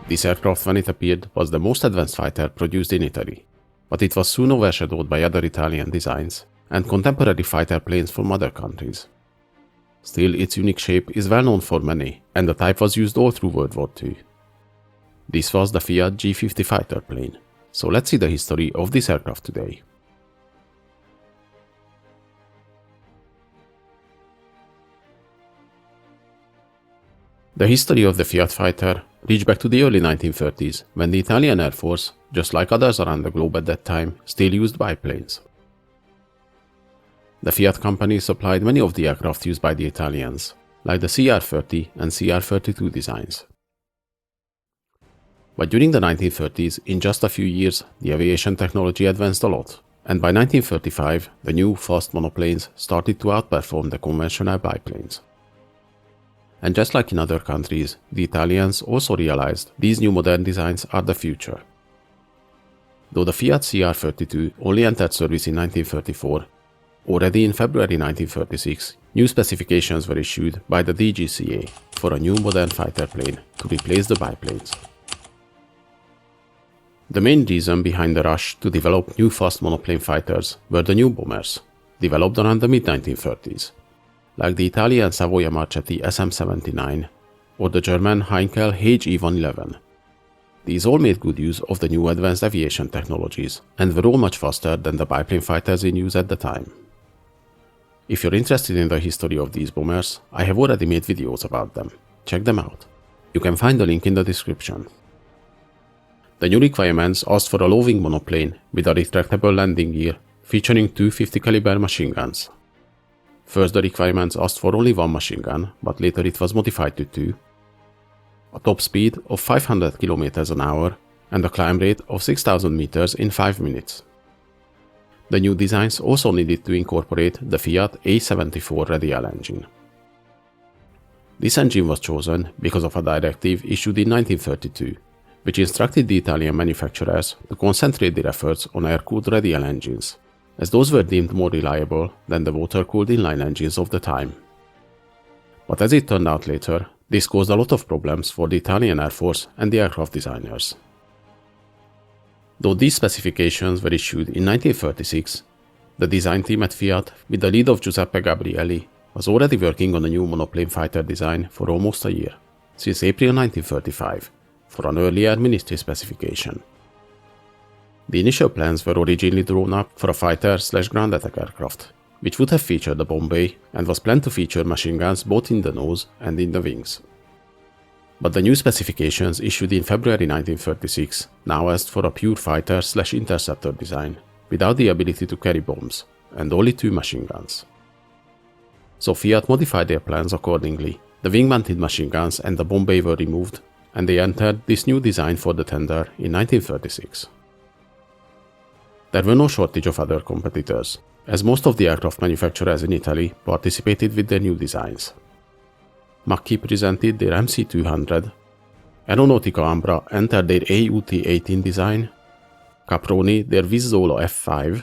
This aircraft, when it appeared, was the most advanced fighter produced in Italy, but it was soon overshadowed by other Italian designs and contemporary fighter planes from other countries. Still, its unique shape is well known for many, and the type was used all through World War II. This was the Fiat G.50 fighter plane, so let's see the history of this aircraft today. The history of the Fiat fighter reached back to the early 1930s, when the Italian Air Force, just like others around the globe at that time, still used biplanes. The Fiat company supplied many of the aircraft used by the Italians, like the CR-30 and CR-32 designs. But during the 1930s, in just a few years, the aviation technology advanced a lot, and by 1935, the new fast monoplanes started to outperform the conventional biplanes. And just like in other countries, the Italians also realized these new modern designs are the future. Though the Fiat CR-32 only entered service in 1934, already in February 1936, new specifications were issued by the DGCA for a new modern fighter plane to replace the biplanes. The main reason behind the rush to develop new fast monoplane fighters were the new bombers, developed around the mid-1930s, like the Italian Savoia Marchetti SM-79 or the German Heinkel HE-111. These all made good use of the new advanced aviation technologies and were all much faster than the biplane fighters in use at the time. If you're interested in the history of these bombers, I have already made videos about them. Check them out. You can find the link in the description. The new requirements asked for a low-wing monoplane with a retractable landing gear featuring two 50 caliber machine guns. First, the requirements asked for only one machine gun, but later it was modified to two, a top speed of 500 km an hour, and a climb rate of 6,000 meters in 5 minutes. The new designs also needed to incorporate the Fiat A74 radial engine. This engine was chosen because of a directive issued in 1932, which instructed the Italian manufacturers to concentrate their efforts on air-cooled radial engines, as those were deemed more reliable than the water-cooled inline engines of the time. But as it turned out later, this caused a lot of problems for the Italian Air Force and the aircraft designers. Though these specifications were issued in 1936, the design team at Fiat, with the lead of Giuseppe Gabrielli, was already working on a new monoplane fighter design for almost a year, since April 1935, for an earlier ministry specification. The initial plans were originally drawn up for a fighter/ground attack aircraft, which would have featured a bomb bay and was planned to feature machine guns both in the nose and in the wings. But the new specifications issued in February 1936 now asked for a pure fighter/interceptor design, without the ability to carry bombs, and only two machine guns. So Fiat modified their plans accordingly. The wing-mounted machine guns and the bomb bay were removed, and they entered this new design for the tender in 1936. There were no shortage of other competitors, as most of the aircraft manufacturers in Italy participated with their new designs. Macchi presented their MC200, Aeronautica Ambra entered their AUT-18 design, Caproni their Vizzolo F5,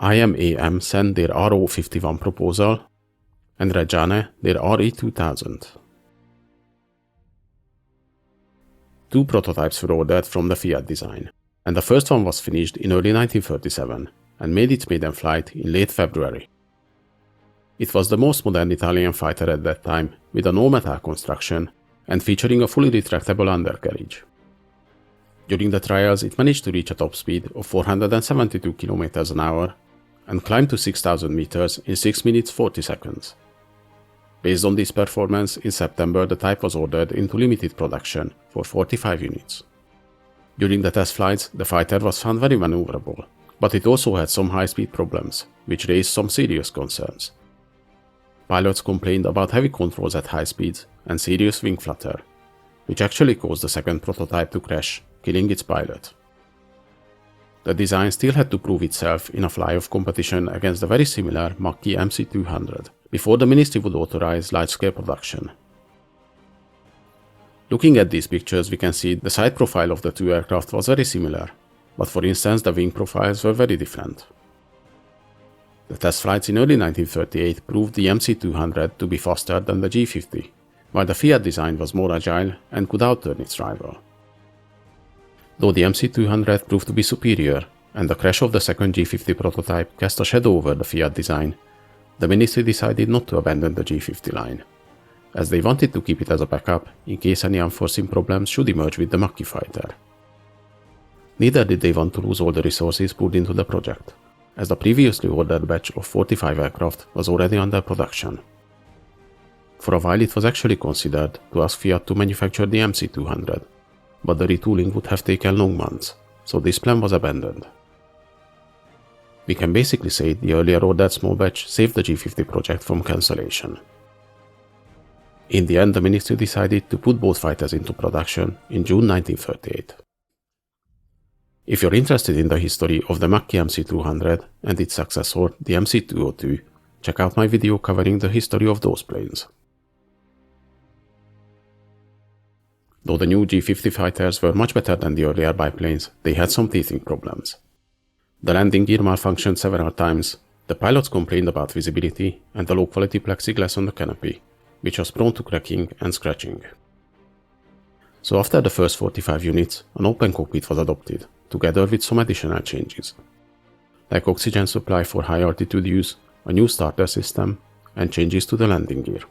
IMAM sent their RO51 proposal, and Reggiane their RE2000. Two prototypes were ordered from the Fiat design, and the first one was finished in early 1937 and made its maiden flight in late February. It was the most modern Italian fighter at that time, with an all-metal construction and featuring a fully retractable undercarriage. During the trials, it managed to reach a top speed of 472 km an hour and climb to 6,000 meters in 6 minutes 40 seconds. Based on this performance, in September the type was ordered into limited production for 45 units. During the test flights, the fighter was found very maneuverable, but it also had some high-speed problems, which raised some serious concerns. Pilots complained about heavy controls at high speeds and serious wing flutter, which actually caused the second prototype to crash, killing its pilot. The design still had to prove itself in a fly-off competition against the very similar Macchi MC200 before the ministry would authorize large-scale production. Looking at these pictures, we can see the side profile of the two aircraft was very similar, but for instance the wing profiles were very different. The test flights in early 1938 proved the MC200 to be faster than the G.50, while the Fiat design was more agile and could outturn its rival. Though the MC200 proved to be superior, and the crash of the second G50 prototype cast a shadow over the Fiat design, the ministry decided not to abandon the G50 line, as they wanted to keep it as a backup in case any unforeseen problems should emerge with the Mach-E fighter. Neither did they want to lose all the resources put into the project, as the previously ordered batch of 45 aircraft was already under production. For a while it was actually considered to ask Fiat to manufacture the MC200, but the retooling would have taken long months, so this plan was abandoned. We can basically say the earlier ordered small batch saved the G50 project from cancellation. In the end, the ministry decided to put both fighters into production in June 1938. If you're interested in the history of the Mach-E MC200 and its successor, the MC202, check out my video covering the history of those planes. Though the new G50 fighters were much better than the earlier biplanes, they had some teething problems. The landing gear malfunctioned several times, the pilots complained about visibility and the low-quality plexiglass on the canopy, which was prone to cracking and scratching. So after the first 45 units, an open cockpit was adopted, together with some additional changes, like oxygen supply for high altitude use, a new starter system, and changes to the landing gear.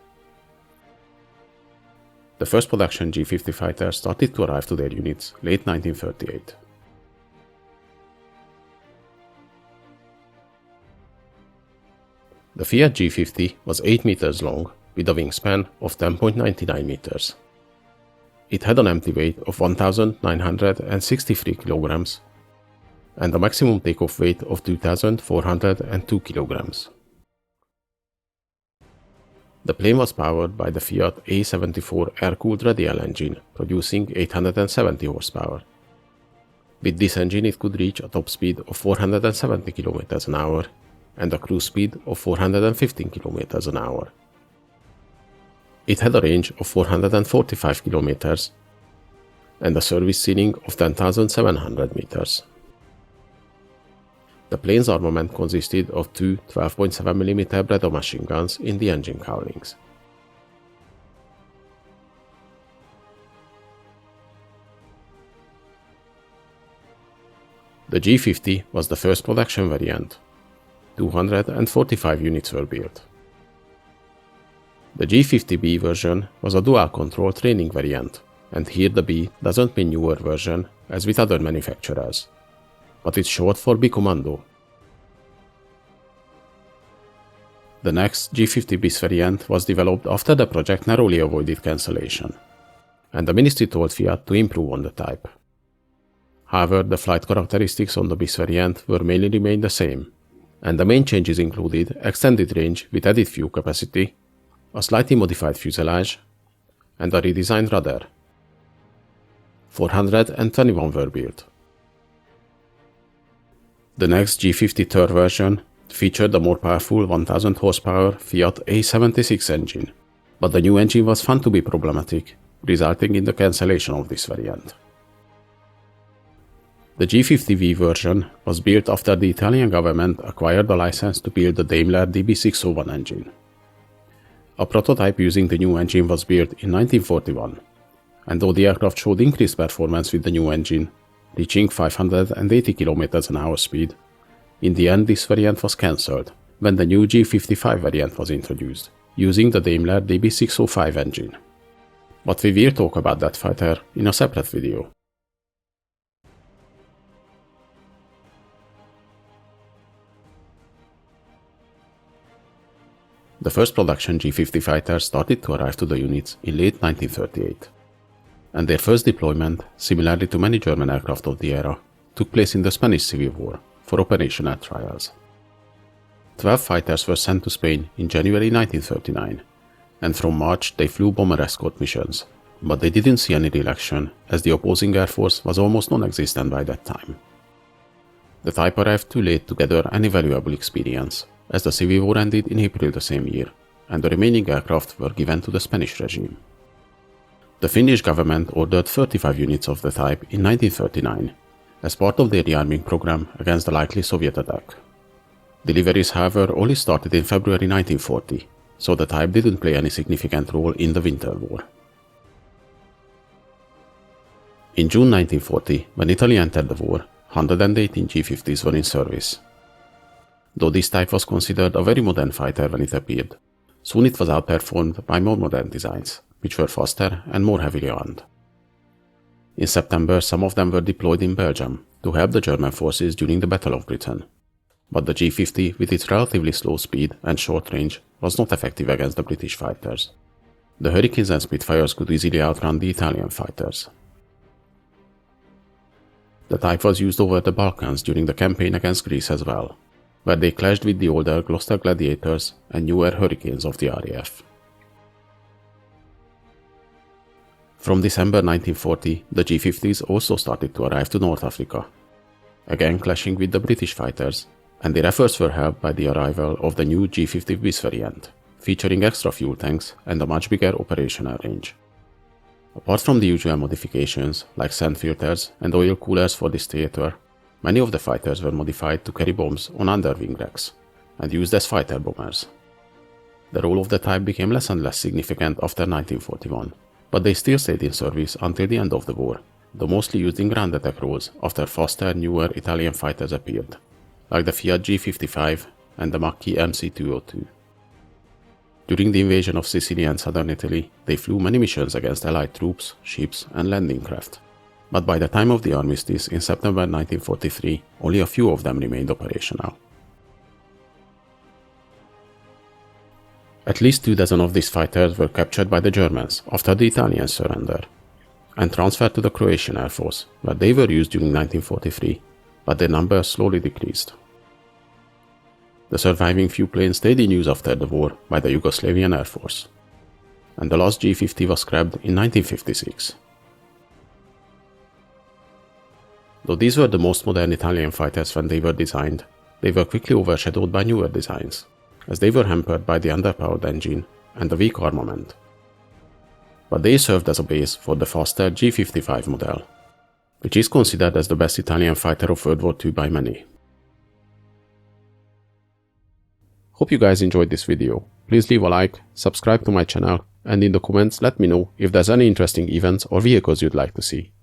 The first production G50 fighters started to arrive to their units late 1938. The Fiat G50 was 8 meters long with a wingspan of 10.99 meters. It had an empty weight of 1,963 kilograms and a maximum takeoff weight of 2,402 kilograms. The plane was powered by the Fiat A74 air-cooled radial engine, producing 870 horsepower. With this engine it could reach a top speed of 470 km an hour and a cruise speed of 415 km an hour. It had a range of 445 km and a service ceiling of 10,700 meters. The plane's armament consisted of two 12.7mm Breda machine guns in the engine cowlings. The G50 was the first production variant. 245 units were built. The G50B version was a dual-control training variant, and here the B doesn't mean newer version as with other manufacturers, but it's short for B-Commando. The next G50 bis variant was developed after the project narrowly avoided cancellation, and the ministry told Fiat to improve on the type. However, the flight characteristics on the bis variant were mainly remained the same, and the main changes included extended range with added fuel capacity, a slightly modified fuselage, and a redesigned rudder. 421 were built. The next G50 third version featured a more powerful 1000 horsepower Fiat A76 engine, but the new engine was found to be problematic, resulting in the cancellation of this variant. The G50V version was built after the Italian government acquired the license to build the Daimler DB601 engine. A prototype using the new engine was built in 1941, and though the aircraft showed increased performance with the new engine, reaching 580 km an hour speed, in the end this variant was cancelled when the new G55 variant was introduced, using the Daimler DB605 engine. But we will talk about that fighter in a separate video. The first production G50 fighters started to arrive to the units in late 1938, and their first deployment, similarly to many German aircraft of the era, took place in the Spanish Civil War for operational trials. 12 fighters were sent to Spain in January 1939, and from March they flew bomber escort missions, but they didn't see any real action as the opposing air force was almost non-existent by that time. The type arrived too late to gather any valuable experience, as the Civil War ended in April the same year, and the remaining aircraft were given to the Spanish regime. The Finnish government ordered 35 units of the type in 1939, as part of their rearming program against the likely Soviet attack. Deliveries, however, only started in February 1940, so the type didn't play any significant role in the Winter War. In June 1940, when Italy entered the war, 118 G50s were in service. Though this type was considered a very modern fighter when it appeared, soon it was outperformed by more modern designs, which were faster and more heavily armed. In September, some of them were deployed in Belgium to help the German forces during the Battle of Britain. But the G50, with its relatively slow speed and short range, was not effective against the British fighters. The Hurricanes and Spitfires could easily outrun the Italian fighters. The type was used over the Balkans during the campaign against Greece as well, where they clashed with the older Gloucester Gladiators and newer Hurricanes of the RAF. From December 1940, the G50s also started to arrive to North Africa, again clashing with the British fighters, and their efforts were helped by the arrival of the new G50 BIS variant, featuring extra fuel tanks and a much bigger operational range. Apart from the usual modifications, like sand filters and oil coolers for this theater, many of the fighters were modified to carry bombs on underwing racks, and used as fighter bombers. The role of the type became less and less significant after 1941, but they still stayed in service until the end of the war, though mostly used in ground attack roles after faster, newer Italian fighters appeared, like the Fiat G.55 and the Macchi MC202. During the invasion of Sicily and southern Italy, they flew many missions against Allied troops, ships, and landing craft. But by the time of the armistice in September 1943, only a few of them remained operational. At least 24 of these fighters were captured by the Germans after the Italian surrender, and transferred to the Croatian Air Force, where they were used during 1943, but their number slowly decreased. The surviving few planes stayed in use after the war by the Yugoslavian Air Force, and the last G50 was scrapped in 1956. Though these were the most modern Italian fighters when they were designed, they were quickly overshadowed by newer designs, as they were hampered by the underpowered engine and the weak armament. But they served as a base for the faster G55 model, which is considered as the best Italian fighter of World War II by many. Hope you guys enjoyed this video. Please leave a like, subscribe to my channel, and in the comments let me know if there's any interesting events or vehicles you'd like to see.